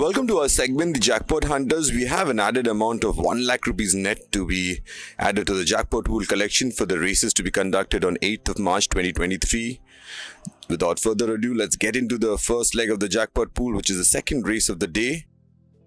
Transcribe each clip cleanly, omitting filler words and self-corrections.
Welcome to our segment, the Jackpot Hunters. We have an added amount of 1 lakh rupees net to be added to the jackpot pool collection for the races to be conducted on 8th of March 2023. Without further ado, let's get into the first leg of the jackpot pool, which is the second race of the day.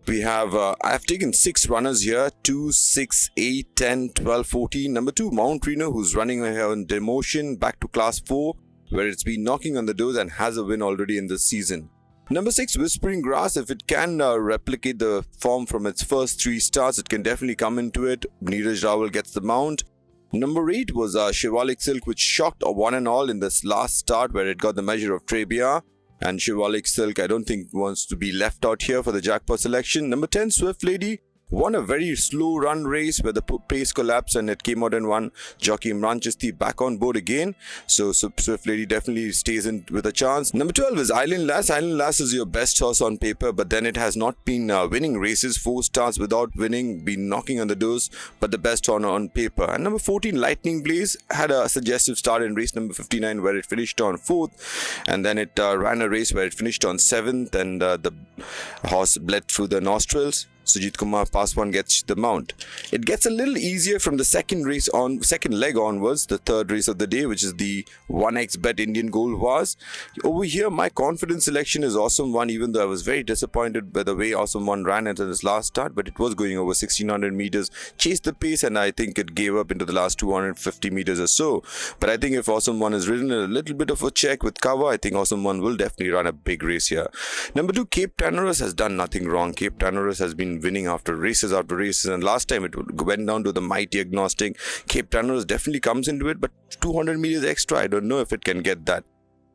We have, I've taken 6 runners here, 2, 6, 8, 10, 12, 14. Number 2, Mount Reno, who's running here on demotion back to class 4, where it's been knocking on the doors and has a win already in this season. Number 6, Whispering Grass, if it can replicate the form from its first 3 starts, it can definitely come into it. Neeraj Rawal gets the mount. Number 8 was Shivalik Silk, which shocked one and all in this last start where it got the measure of Trebia. And Shivalik Silk, I don't think wants to be left out here for the jackpot selection. Number 10, Swift Lady, won a very slow run race where the pace collapsed and it came out and won. Jockey Imran Chisti back on board again. So Swift Lady definitely stays in with a chance. Number 12 is Island Lass. Island Lass is your best horse on paper, but then it has not been winning races. 4 starts without winning, been knocking on the doors, but the best on paper. And number 14, Lightning Blaze, had a suggestive start in race number 59 where it finished on 4th, and then it ran a race where it finished on 7th, and the horse bled through the nostrils. Sujit Kumar Paswan gets the mount. It gets a little easier from the second leg onwards, the third race of the day, which is the 1x bet Indian Gold Vase. Over here, my confidence selection is Awesome One, even though I was very disappointed by the way Awesome One ran into this last start, but it was going over 1600 meters, chased the pace, and I think it gave up into the last 250 meters or so. But I think if Awesome One is ridden a little bit of a check with cover, I think Awesome One will definitely run a big race here. Number 2, Cape Tannerus has done nothing wrong. Cape Tannerus has been winning after races, and last time it went down to the mighty agnostic. Cape Tannerus definitely comes into it, but 200 meters extra, I don't know if it can get that.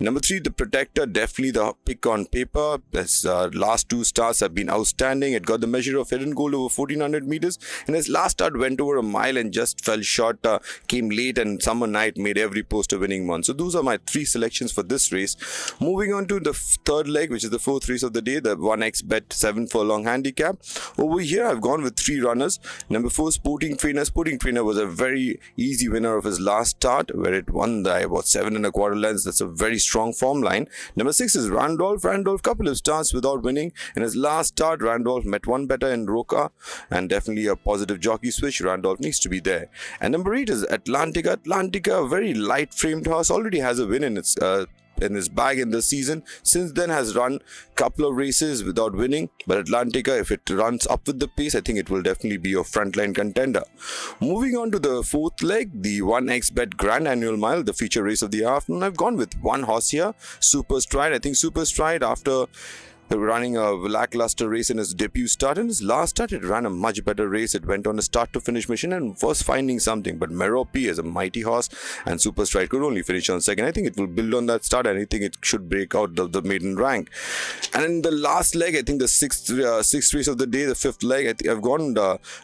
Number 3, The Protector, definitely the pick on paper. Its last 2 starts have been outstanding. It got the measure of hidden gold over 1400 meters. And its last start went over a mile and just fell short, came late, and Summer Night made every post a winning one. So those are my 3 selections for this race. Moving on to the third leg, which is the 4th race of the day, the 1x bet 7 furlong handicap. Over here, I've gone with 3 runners. Number 4, Sporting Trainer. Sporting Trainer was a very easy winner of his last start, where it won by about 7 1/4 lengths. That's a very strong form line. Number 6 is Randolph. Randolph, couple of starts without winning. In his last start, Randolph met one better in Roca, and definitely a positive jockey switch. Randolph needs to be there. And number 8 is Atlantica. Atlantica, a very light framed horse, already has a win in his bag in this season. Since then has run couple of races without winning, but Atlantica, if it runs up with the pace, I think it will definitely be a frontline contender. Moving on to the 4th leg, the 1x bet Grand Annual Mile, the feature race of the afternoon. I've gone with one horse here, Super Stride. I think Super Stride, after running a lackluster race in his debut start, in his last start it ran a much better race. It went on a start to finish mission and was finding something, but Merope is a mighty horse, and Super Stride could only finish on 2nd. I think it will build on that start, and I think it should break out the maiden rank. And in the last leg, I think the 6th race of the day, the 5th leg, I think I've gone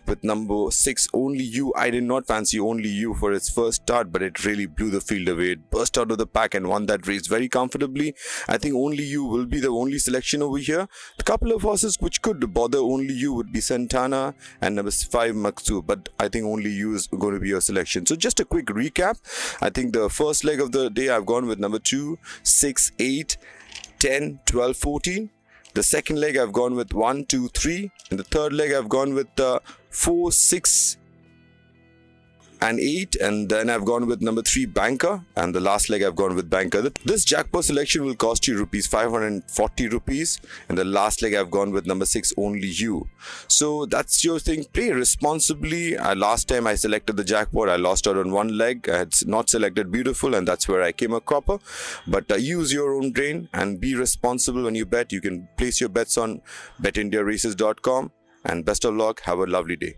with number 6, Only You. I did not fancy Only You for its first start, but it really blew the field away. It burst out of the pack and won that race very comfortably. I think Only You will be the only selection over here. A couple of horses which could bother Only You would be Santana and number 5, Maksu, but I think Only You is going to be your selection. So just a quick recap. I think the first leg of the day I've gone with number 2, 6, 8, 10, 12, 14. The second leg I've gone with 1, 2, 3. And the third leg I've gone with 4, 6, and 8, and then I've gone with number 3, Banker, and the last leg I've gone with Banker. This jackpot selection will cost you rupees 540 rupees, and the last leg I've gone with number 6, Only You. So that's your thing. Play responsibly. Last time I selected the jackpot, I lost out on one leg. I had not selected Beautiful, and that's where I came a cropper. But use your own brain and be responsible when you bet. You can place your bets on betindiaraces.com, and best of luck. Have a lovely day.